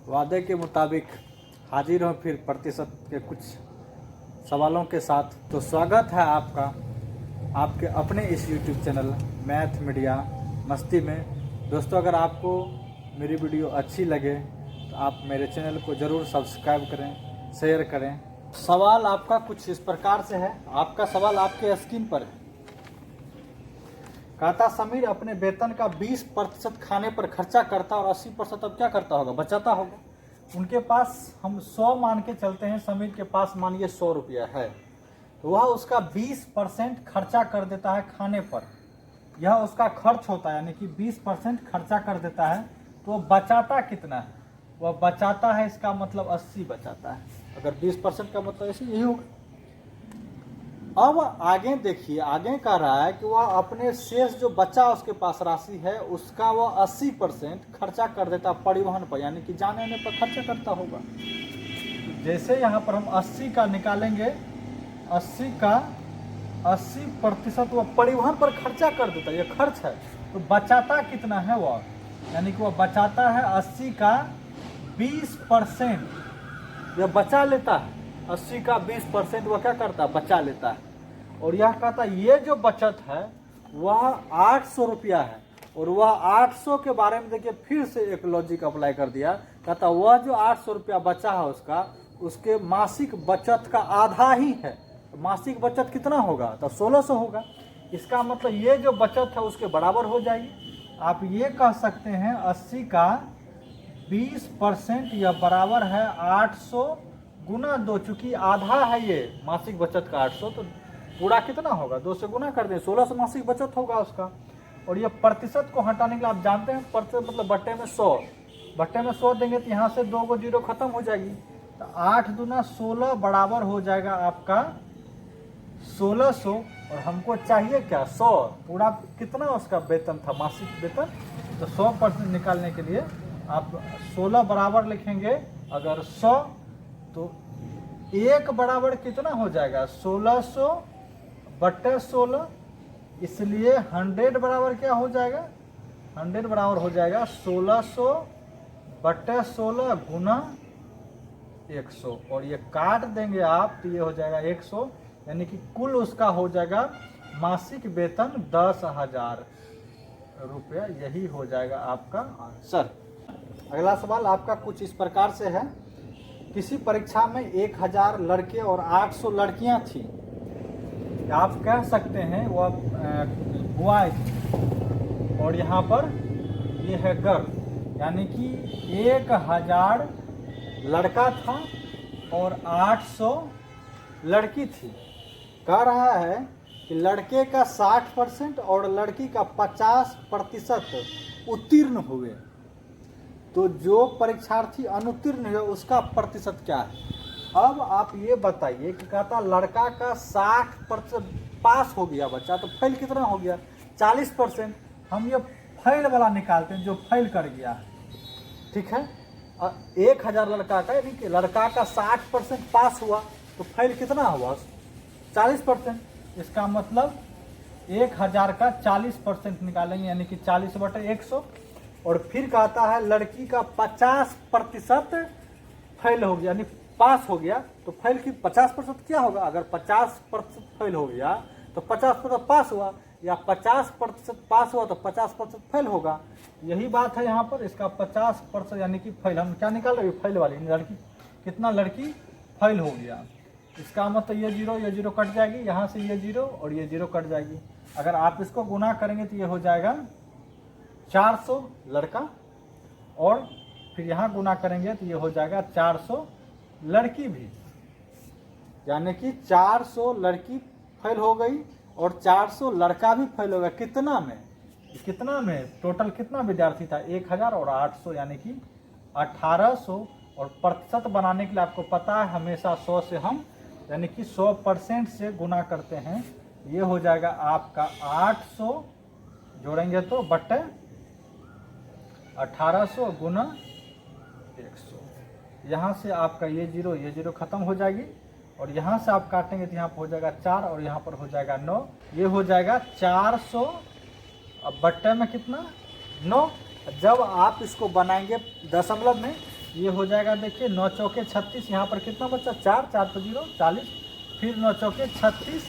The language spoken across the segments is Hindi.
वादे के मुताबिक हाजिर हूँ फिर प्रतिशत के कुछ सवालों के साथ। तो स्वागत है आपका आपके अपने इस YouTube चैनल मैथ मीडिया मस्ती में। दोस्तों, अगर आपको मेरी वीडियो अच्छी लगे तो आप मेरे चैनल को ज़रूर सब्सक्राइब करें, शेयर करें। सवाल आपका कुछ इस प्रकार से है। आपका सवाल आपके स्क्रीन पर है। कहता समीर अपने वेतन का 20% खाने पर खर्चा करता और 80% अब क्या करता होगा? बचाता होगा। उनके पास हम 100 मान के चलते हैं, समीर के पास मानिए 100 रुपया है, तो वह उसका 20% खर्चा कर देता है खाने पर। यह उसका खर्च होता है, यानी कि 20% खर्चा कर देता है। तो बचाता कितना है? वह बचाता है, इसका मतलब 80 बचाता है। अगर 20% का मतलब ऐसे यही होगा। अब आगे देखिए, आगे कह रहा है कि वह अपने शेष जो बचा उसके पास राशि है उसका वह 80% खर्चा कर देता परिवहन पर, यानी कि जाने आने पर खर्चा करता होगा। जैसे यहाँ पर हम 80 का निकालेंगे, 80 का 80% वह परिवहन पर खर्चा कर देता है, यह खर्च है। तो बचाता कितना है वह? यानी कि वह बचाता है 80 का 20%, यह बचा लेता है। 80 का 20% वह क्या करता है? बचा लेता है। और यह कहता है ये जो बचत है वह 800 रुपया है। और वह 800 के बारे में देखिए फिर से एक लॉजिक अप्लाई कर दिया। कहता वह जो 800 रुपया बचा है उसके मासिक बचत का आधा ही है। तो मासिक बचत कितना होगा? तो 1600 होगा। इसका मतलब ये जो बचत है उसके बराबर हो जाएगी। आप ये कह सकते हैं 80 का 20% यह बराबर है 800 गुना 2। चूंकि आधा है ये मासिक बचत का 800, तो पूरा कितना होगा? 2 से गुना कर दें, 1600 मासिक बचत होगा उसका। और ये प्रतिशत को हटाने के लिए आप जानते हैं प्रतिशत मतलब बट्टे में 100। बट्टे में 100 देंगे तो यहाँ से 2 को 0 खत्म हो जाएगी। तो 8 दूना 16 बराबर हो जाएगा आपका 1600। और हमको चाहिए क्या? 100। पूरा कितना उसका वेतन था, मासिक वेतन। तो 100% निकालने के लिए आप 16 बराबर लिखेंगे। अगर 100 तो 1 बराबर कितना हो जाएगा? 1600 बट्टे 16। इसलिए 100 बराबर क्या हो जाएगा? 100 बराबर हो जाएगा 1600 बट्टे 16 गुना 100। और ये काट देंगे आप तो ये हो जाएगा 100, यानी कि कुल उसका हो जाएगा मासिक वेतन 10,000 रुपया। यही हो जाएगा आपका आंसर। अगला सवाल आपका कुछ इस प्रकार से है। किसी परीक्षा में 1000 लड़के और 800 लड़कियां थी। आप कह सकते हैं वह बॉय और यहाँ पर ये है गर्ल, यानी कि 1000 लड़का था और 800 लड़की थी। कह रहा है कि लड़के का 60% और लड़की का 50% उत्तीर्ण हुए। तो जो परीक्षार्थी अनुत्तीर्ण है उसका प्रतिशत क्या है? अब आप ये बताइए कि कहता लड़का का 60% पास हो गया बच्चा, तो फेल कितना हो गया? 40%। हम ये फेल वाला निकालते हैं जो फेल कर गया है, ठीक है। 1000 लड़का का, यानी कि लड़का का 60% पास हुआ तो फेल कितना हुआ? 40%। इसका मतलब 1000 का 40% निकालेंगे, यानी कि 40/100। और फिर कहता है लड़की का 50% फेल हो गया, यानी पास हो गया। तो फेल की 50% क्या होगा? अगर 50% फेल हो गया तो 50% पास हुआ, या 50% पास हुआ तो 50% फेल होगा। यही बात है यहाँ पर। इसका 50% यानी कि फेल। हम क्या निकाल रहे हैं? फेल वाली लड़की। कितना लड़की फेल हो गया? इसका मतलब ये 0 कट जाएगी, यहाँ से ये 0 और ये 0 कट जाएगी। अगर आप इसको गुना करेंगे तो ये हो जाएगा 400 लड़का, और फिर यहाँ गुना करेंगे तो ये हो जाएगा 400 लड़की भी। यानी कि 400 लड़की फेल हो गई और 400 लड़का भी फेल हो गया। कितना में? कितना में टोटल कितना विद्यार्थी था? 1000 और 800, यानी कि 1800। और प्रतिशत बनाने के लिए आपको पता है हमेशा 100 से हम, यानी कि 100% से गुना करते हैं। ये हो जाएगा आपका 800 जोड़ेंगे तो बट्टे 1800 गुना 100। यहाँ से आपका ये 0 खत्म हो जाएगी। और यहाँ से आप काटेंगे तो यहाँ पर हो जाएगा 4 और यहाँ पर हो जाएगा 9। ये हो जाएगा 400। अब बट्टे में कितना? 9। जब आप इसको बनाएंगे दशमलव में ये हो जाएगा देखिए 9 चौके 36, यहाँ पर कितना बचा 4, 4 तो 0 40, फिर 9 चौके 36,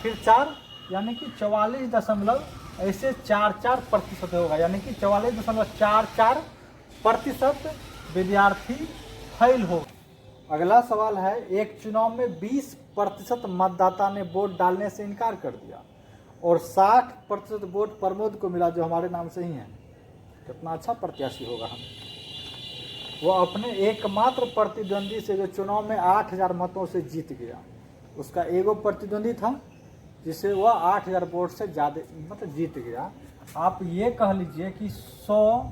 फिर 4 यानी कि 44 दशमलव ऐसे 44% होगा, यानी कि 44.44% विद्यार्थी फेल हो। अगला सवाल है, एक चुनाव में 20% मतदाता ने वोट डालने से इनकार कर दिया और 60% वोट प्रमोद को मिला जो हमारे नाम से ही है। कितना अच्छा प्रत्याशी होगा हम। वो अपने एकमात्र प्रतिद्वंदी से जो चुनाव में 8000 मतों से जीत गया, उसका एगो प्रतिद्वंदी था जिसे वह 8000 वोट से ज़्यादा मतलब जीत गया। आप ये कह लीजिए कि 100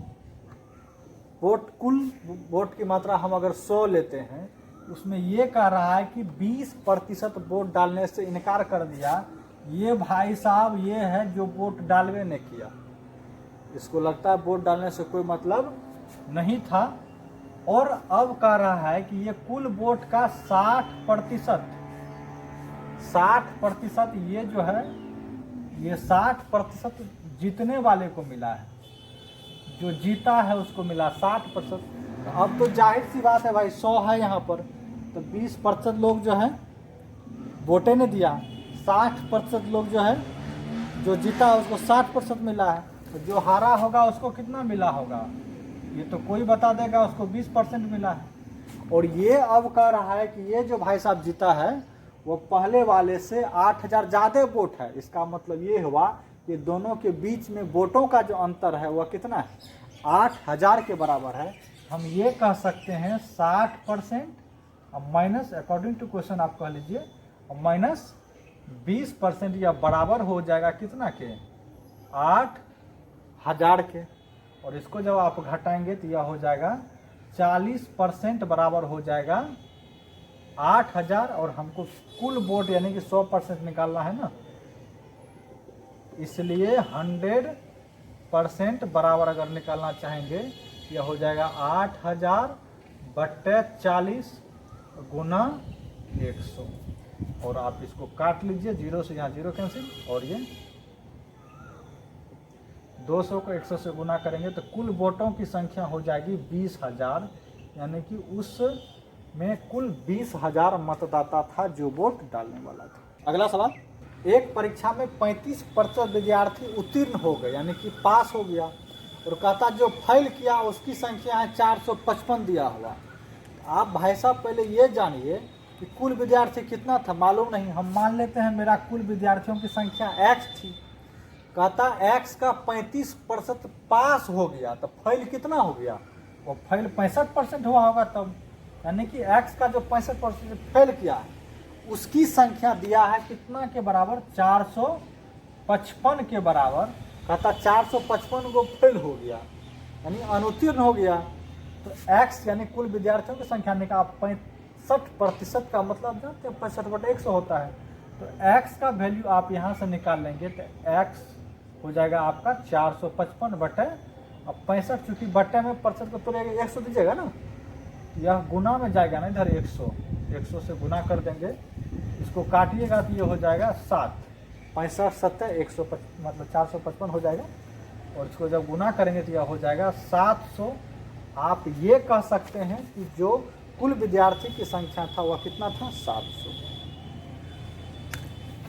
वोट, कुल वोट की मात्रा हम अगर 100 लेते हैं, उसमें ये कह रहा है कि 20% वोट डालने से इनकार कर दिया। ये भाई साहब ये है जो वोट डालवे ने किया, इसको लगता है वोट डालने से कोई मतलब नहीं था। और अब कह रहा है कि ये कुल वोट का 60% ये जो है ये 60% जीतने वाले को मिला है, जो जीता है उसको मिला 60%। अब तो जाहिर सी बात है भाई 100 है यहाँ पर, तो 20% लोग जो है वोटे ने दिया, 60% लोग जो है जो जीता उसको 60% मिला है, तो जो हारा होगा उसको कितना मिला होगा ये तो कोई बता देगा, उसको 20% मिला है। और ये अब कह रहा है कि ये जो भाई साहब जीता है वो पहले वाले से 8000 ज़्यादा वोट है। इसका मतलब ये हुआ कि दोनों के बीच में वोटों का जो अंतर है वह कितना है 8000 के बराबर है। हम ये कह सकते हैं 60% माइनस, अकॉर्डिंग टू क्वेश्चन आप कह लीजिए, माइनस 20% या बराबर हो जाएगा कितना के 8000 के। और इसको जब आप घटाएंगे तो यह हो जाएगा 40% बराबर हो जाएगा 8000। और हमको कुल वोट यानी कि 100% निकालना है ना, इसलिए 100% बराबर अगर निकालना चाहेंगे यह हो जाएगा 8000/40 गुना 100। और आप इसको काट लीजिए, 0 से यहाँ 0 कैंसिल, और ये 200 को 100 से गुना करेंगे तो कुल वोटों की संख्या हो जाएगी 20000, यानी कि उसमें कुल 20000 मतदाता था जो वोट डालने वाला था। अगला सवाल, एक परीक्षा में 35% विद्यार्थी उत्तीर्ण हो गए यानी कि पास हो गया, और कहता जो फेल किया उसकी संख्या है 455 दिया हुआ। आप भाई साहब पहले ये जानिए कि कुल विद्यार्थी कितना था, मालूम नहीं। हम मान लेते हैं मेरा कुल विद्यार्थियों की संख्या x थी, कहता x का 35% पास हो गया, तो फेल कितना हो गया, वो फेल 65% हुआ होगा तब, यानी कि x का जो 65% फेल किया है उसकी संख्या दिया है कितना के बराबर 455 के बराबर। कहता 455 को फेल हो गया यानी अनुत्तीर्ण हो गया, तो x यानी कुल विद्यार्थियों की संख्या निकाल 65% का मतलब जानते हैं 65/100 होता है, तो x का वैल्यू आप यहाँ से निकाल लेंगे तो x हो जाएगा आपका 455/65। चूँकि बट्टे में प्रतिशत को तोड़ेगा 100 दीजिएगा ना, यह गुना में जाएगा ना, इधर 100 से गुना कर देंगे, इसको काटिएगा तो ये हो जाएगा 7, 65 7 155 मतलब 455 हो जाएगा, और इसको जब गुना करेंगे तो यह हो जाएगा 700। आप ये कह सकते हैं कि जो कुल विद्यार्थी की संख्या था वह कितना था 700।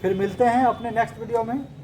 फिर मिलते हैं अपने नेक्स्ट वीडियो में।